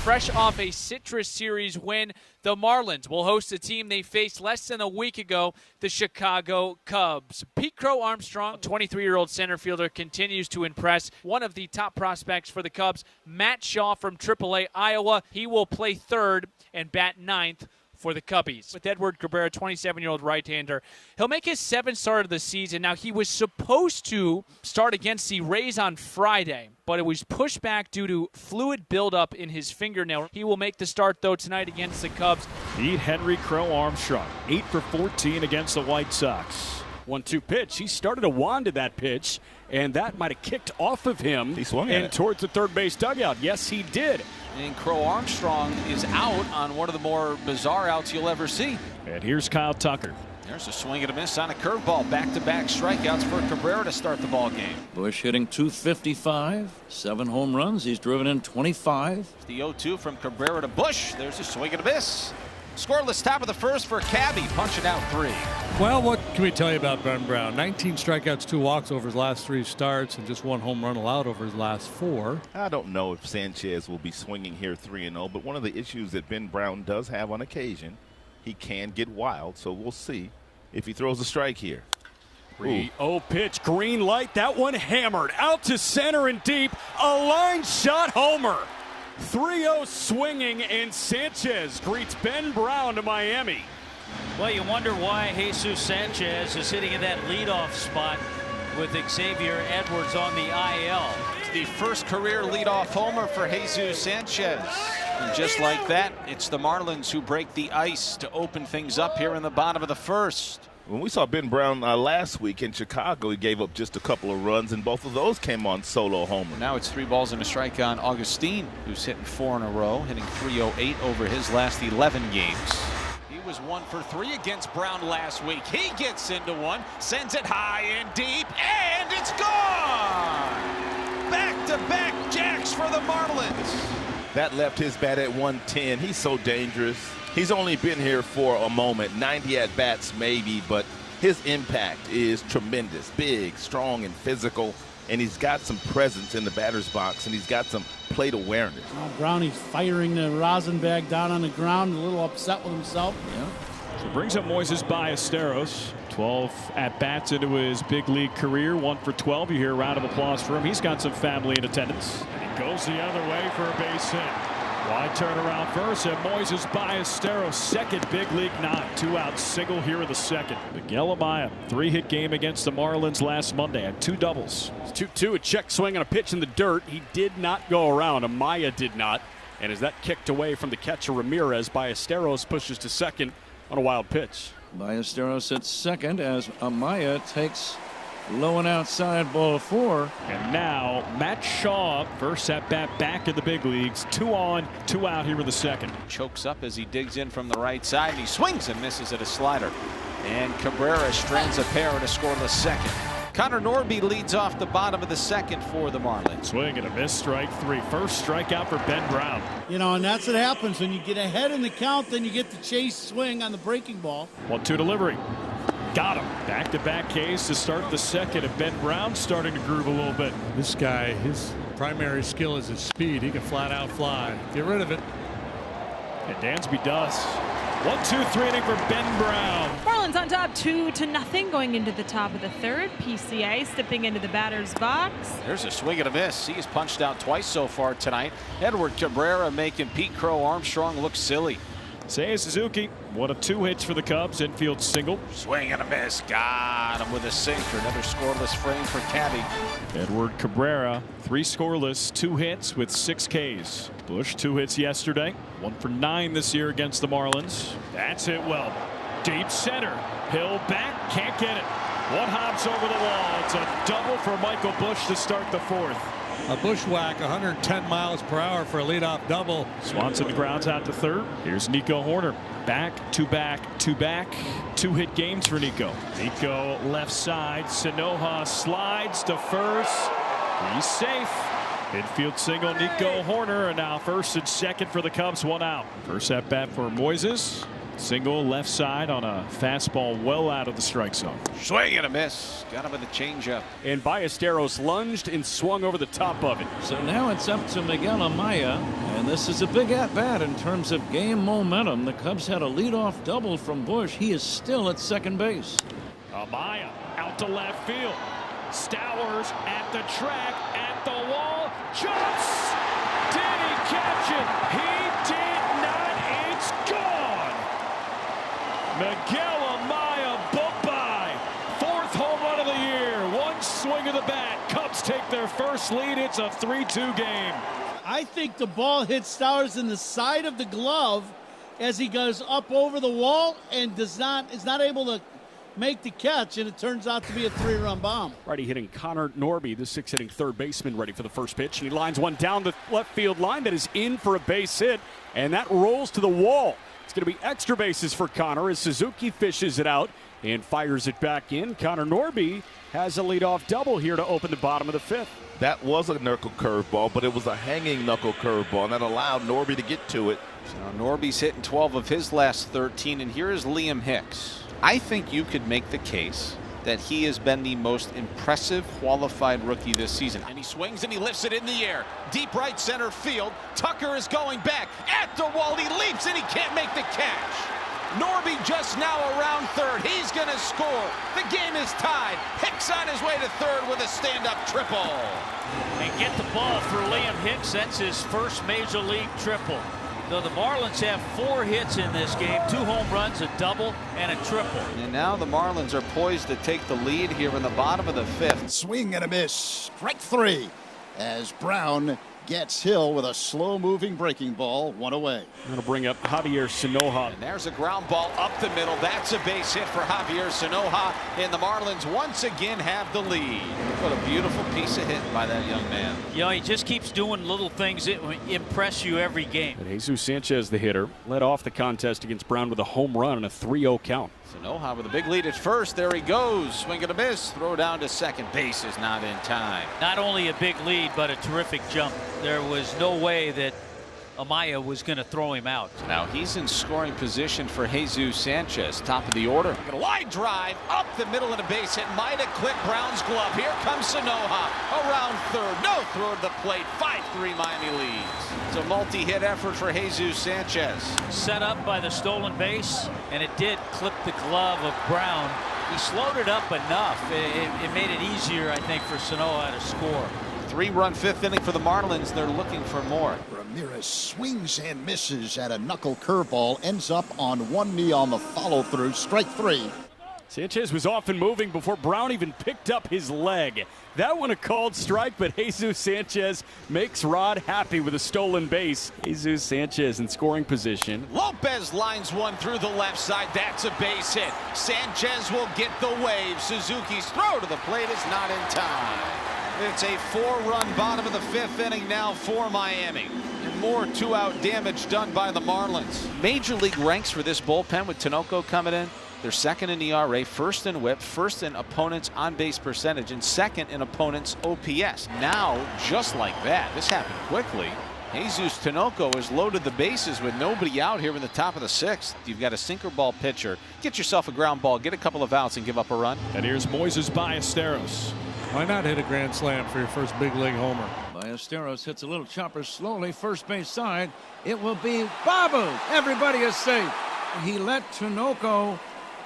fresh off a Citrus Series win. The Marlins will host a team they faced less than a week ago, the Chicago Cubs. Pete Crow Armstrong, 23-year-old center fielder, continues to impress. One of the top prospects for the Cubs, Matt Shaw from AAA Iowa. He will play third and bat ninth for the Cubbies. With Edward Cabrera, 27-year-old right-hander, he'll make his seventh start of the season. Now, he was supposed to start against the Rays on Friday, but it was pushed back due to fluid buildup in his fingernail. He will make the start, though, tonight against the Cubs. Beat Henry Crow Armstrong, 8 for 14 against the White Sox. 1-2 pitch. He started to wander that pitch, and that might have kicked off of him He swung and at it. towards the third base dugout. Yes, he did. And Crow Armstrong is out on one of the more bizarre outs you'll ever see. And here's Kyle Tucker. There's a swing and a miss on a curveball. Back-to-back strikeouts for Cabrera to start the ball game. Bush hitting .255, 7 home runs. He's driven in 25. The 0-2 from Cabrera to Bush. There's a swing and a miss. Scoreless top of the first for Cabby, punching out 3. Well, what can we tell you about Ben Brown? 19 strikeouts, 2 walks over his last 3 starts, and just 1 home run allowed over his last 4. I don't know if Sanchez will be swinging here 3-0, but one of the issues that Ben Brown does have on occasion, he can get wild, so we'll see if he throws a strike here. 3-0 pitch, green light. That one hammered out to center and deep. A line shot homer. 3-0 swinging, and Sanchez greets Ben Brown to Miami. Well, you wonder why Jesus Sanchez is hitting in that leadoff spot with Xavier Edwards on the IL. It's the first career leadoff homer for Jesus Sanchez. And just like that, it's the Marlins who break the ice to open things up here in the bottom of the first. When we saw Ben Brown last week in Chicago, he gave up just a couple of runs, and both of those came on solo homers. Now it's 3 balls and a strike on Augustine, who's hitting 4 in a row, hitting .308 over his last 11 games. He was 1 for 3 against Brown last week. He gets into one, sends it high and deep, and it's gone! Back-to-back jacks for the Marlins. That left his bat at 110. He's so dangerous. He's only been here for a moment, 90 at-bats maybe, but his impact is tremendous, big, strong, and physical, and he's got some presence in the batter's box, and he's got some plate awareness. Brownie's firing the rosin bag down on the ground, a little upset with himself. Yeah. So brings up Moises Ballesteros. 12 at-bats into his big league career, 1 for 12. You hear a round of applause for him. He's got some family in attendance. And he goes the other way for a base hit. Wide turnaround first, and Moises Ballesteros, second big league knock. 2-out single here in the second. Miguel Amaya, 3-hit game against the Marlins last Monday, had 2 doubles. 2-2, a check swing on a pitch in the dirt. He did not go around. Amaya did not. And as that kicked away from the catcher Ramirez, Ballesteros pushes to second on a wild pitch. Ballesteros at second as Amaya takes low and outside, ball 4. And now Matt Shaw, first at bat back in the big leagues. 2 on, 2 out here in the second. Chokes up as he digs in from the right side, and he swings and misses at a slider. And Cabrera strands a pair at a scoreless second. Connor Norby leads off the bottom of the second for the Marlins. Swing and a miss, strike 3. First strikeout for Ben Brown. You know, and that's what happens when you get ahead in the count, then you get the chase swing on the breaking ball. 1-2 delivery. Got him. Back-to-back Ks to start the second, and Ben Brown starting to groove a little bit. This guy, his primary skill is his speed. He can flat out fly. Get rid of it. And Dansby does. 1-2-3 inning for Ben Brown. Marlins on top 2-0 going into the top of the third. PCA stepping into the batter's box. There's a swing and a miss. He's punched out twice so far tonight. Edward Cabrera making Pete Crow Armstrong look silly. Seiya Suzuki, 1 of 2 hits for the Cubs. Infield single. Swing and a miss. Got him with a sinker. Another scoreless frame for Cabby. Edward Cabrera, 3 scoreless, 2 hits with 6 Ks. Bush, 2 hits yesterday. 1 for 9 this year against the Marlins. That's hit well. Deep center. Hill back. Can't get it. 1 hops over the wall. It's a double for Michael Bush to start the 4th. A bushwhack, 110 miles per hour for a leadoff double. Swanson grounds out to third. Here's Nico Horner. Back to back to back. 2-hit games for Nico. Nico left side. Sanoja slides to first. He's safe. Infield single, Nico Horner, and now first and second for the Cubs, 1 out. First at bat for Moises. Single left side on a fastball well out of the strike zone. Swing and a miss. Got him with a changeup. And Ballesteros lunged and swung over the top of it. So now it's up to Miguel Amaya, and this is a big at-bat in terms of game momentum. The Cubs had a leadoff double from Bush. He is still at second base. Amaya out to left field. Stowers at the track, at the wall, jumps! Did he catch it? He did not. It's gone! Miguel Amaya, bye-bye. Fourth home run of the year. One swing of the bat. Cubs take their first lead. It's a 3-2 game. I think the ball hit Stowers in the side of the glove as he goes up over the wall and is not able to make the catch, and it turns out to be a 3-run bomb. Righty hitting Connor Norby, the 6th-hitting third baseman, ready for the first pitch. And he lines one down the left field line that is in for a base hit, and that rolls to the wall. It's going to be extra bases for Connor as Suzuki fishes it out and fires it back in. Connor Norby has a leadoff double here to open the bottom of the 5th. That was a knuckle curveball, but it was a hanging knuckle curveball, and that allowed Norby to get to it. So Norby's hitting 12 of his last 13, and here is Liam Hicks. I think you could make the case that he has been the most impressive qualified rookie this season. And he swings and he lifts it in the air. Deep right center field. Tucker is going back at the wall. He leaps and he can't make the catch. Norby just now around third. He's going to score. The game is tied. Hicks on his way to third with a stand-up triple. And get the ball for Liam Hicks. That's his first major league triple. So the Marlins have 4 hits in this game, 2 home runs, a double, and a triple. And now the Marlins are poised to take the lead here in the bottom of the 5th. Swing and a miss. Strike 3 as Brown gets Hill with a slow-moving breaking ball, 1 away. Going to bring up Javier Sanoja. And there's a ground ball up the middle. That's a base hit for Javier Sanoja. And the Marlins once again have the lead. What a beautiful piece of hitting by that young man. You know, he just keeps doing little things that impress you every game. And Jesus Sanchez, the hitter, led off the contest against Brown with a home run and a 3-0 count. Sanoja with a big lead at first. There he goes. Swing and a miss. Throw down to second base is not in time. Not only a big lead, but a terrific jump. There was no way that Amaya was going to throw him out. Now he's in scoring position for Jesus Sanchez, top of the order. A line drive up the middle of the base hit. Might have clipped Brown's glove. Here comes Sanoja around third. No throw to the plate. 5-3 Miami leads. It's a multi-hit effort for Jesus Sanchez. Set up by the stolen base, and it did clip the glove of Brown. He slowed it up enough. It made it easier, I think, for Sanoja to score. 3-run 5th inning for the Marlins. They're looking for more. Ramirez swings and misses at a knuckle curveball, ends up on one knee on the follow-through. Strike 3. Sanchez was off and moving before Brown even picked up his leg. That one a called strike, but Jesus Sanchez makes Rod happy with a stolen base. Jesus Sanchez in scoring position. Lopez lines one through the left side. That's a base hit. Sanchez will get the wave. Suzuki's throw to the plate is not in time. It's a 4-run bottom of the 5th inning now for Miami. And more 2-out damage done by the Marlins. Major league ranks for this bullpen with Tinoco coming in. They're second in ERA, first in WHIP, first in opponents' on-base percentage, and second in opponents' OPS. Now, just like that, this happened quickly. Jesus Tinoco has loaded the bases with nobody out here in the top of the 6th. You've got a sinker ball pitcher. Get yourself a ground ball, get a couple of outs, and give up a run. And here's Moises Ballesteros. Why not hit a grand slam for your first big league homer? Ballesteros hits a little chopper slowly, first base side. It will be Babu. Everybody is safe. He let Tinoco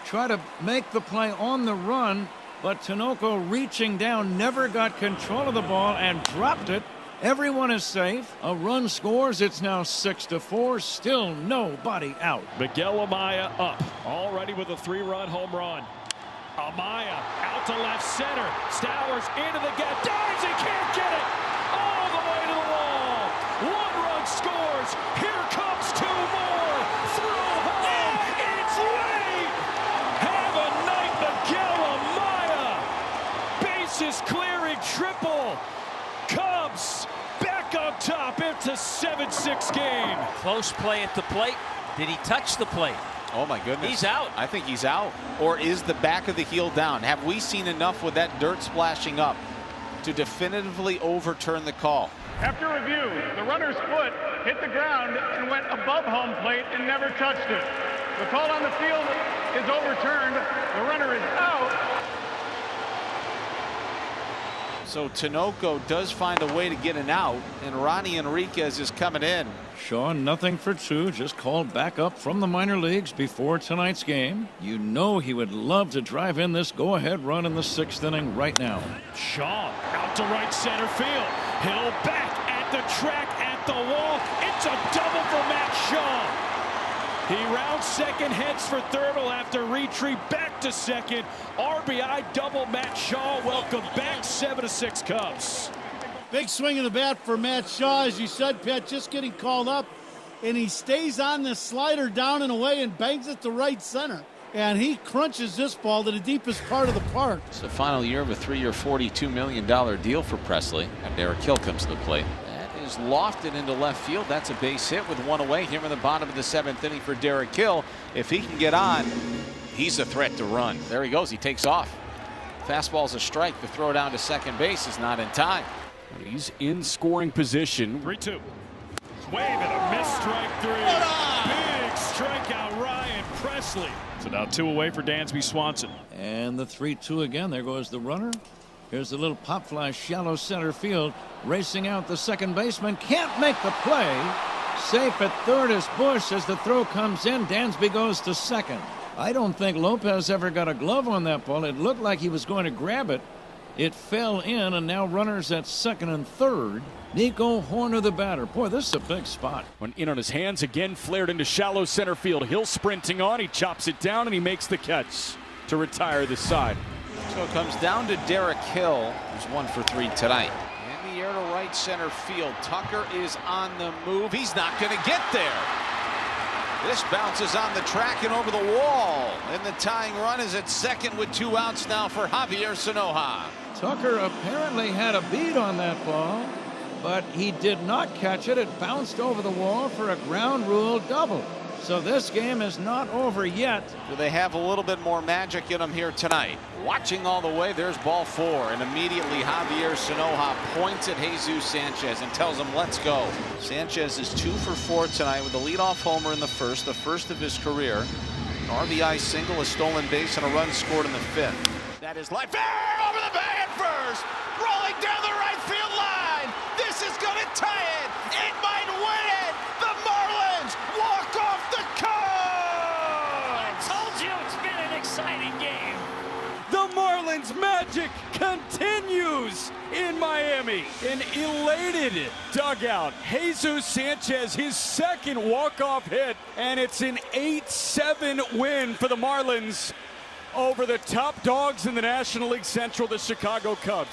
try to make the play on the run, but Tinoco reaching down never got control of the ball and dropped it. Everyone is safe. A run scores. It's now 6-4. Still nobody out. Miguel Amaya up, already with a 3-run home run. Amaya out to left center. Stowers into the gap. Dives. He can't get it. All the way to the wall. 1 run scores. Here comes 2 more. Throw home. It's late. Have a night, Miguel Amaya. Bases clearing triple. Cubs back on top. It's a 7-6 game. Close play at the plate. Did he touch the plate? Oh my goodness. He's out. I think he's out. Or is the back of the heel down? Have we seen enough with that dirt splashing up to definitively overturn the call? After review, the runner's foot hit the ground and went above home plate and never touched it. The call on the field is overturned. The runner is out. So Tinoco does find a way to get an out, and Ronnie Enriquez is coming in. Shaw, nothing for two, just called back up from the minor leagues before tonight's game. You know he would love to drive in this go-ahead run in the 6th inning right now. Shaw out to right center field. Hill back at the track at the wall. It's a double for Matt Shaw. He rounds second, heads for third. Will have to retreat back to second. RBI double. Matt Shaw, welcome back. 7-6 Cubs. Big swing of the bat for Matt Shaw, as you said, Pat, just getting called up, and he stays on the slider down and away and bangs it to right center. And he crunches this ball to the deepest part of the park. It's the final year of a 3-year, $42 million deal for Presley. And Derek Hill comes to the plate. That is lofted into left field. That's a base hit with one away here in the bottom of the 7th inning for Derek Hill. If he can get on, he's a threat to run. There he goes. He takes off. Fastball's a strike. The throw down to second base is not in time. He's in scoring position. 3-2. Wave and a miss, strike 3. Big strikeout, Ryan Presley. So now 2 away for Dansby Swanson. And the 3-2 again. There goes the runner. Here's the little pop fly, shallow center field. Racing out the second baseman. Can't make the play. Safe at third is Bush as the throw comes in. Dansby goes to second. I don't think Lopez ever got a glove on that ball. It looked like he was going to grab it. It fell in, and now runners at second and third. Nico Horner, the batter. Boy, this is a big spot. Went in on his hands again, flared into shallow center field. Hill sprinting on. He chops it down, and he makes the catch to retire the side. So it comes down to Derek Hill, who's 1 for 3 tonight. In the air to right center field. Tucker is on the move. He's not going to get there. This bounces on the track and over the wall. And the tying run is at second with 2 outs now for Javier Sanoja. Tucker apparently had a beat on that ball, but he did not catch it. It bounced over the wall for a ground rule double. So this game is not over yet. Do they have a little bit more magic in them here tonight? Watching all the way, there's ball 4, and immediately Javier Sanoja points at Jesus Sanchez and tells him, let's go. Sanchez is 2 for 4 tonight with a leadoff homer in the first of his career. An RBI single, a stolen base, and a run scored in the 5th. That is life. Over the bag at first, rolling down the right field line. This is going to tie it. It might win it. The Marlins walk off the Cubs. I told you it's been an exciting game. The Marlins magic continues in Miami. An elated dugout. Jesus Sanchez, his second walk-off hit, and it's an 8-7 win for the Marlins over the top dogs in the National League Central, the Chicago Cubs.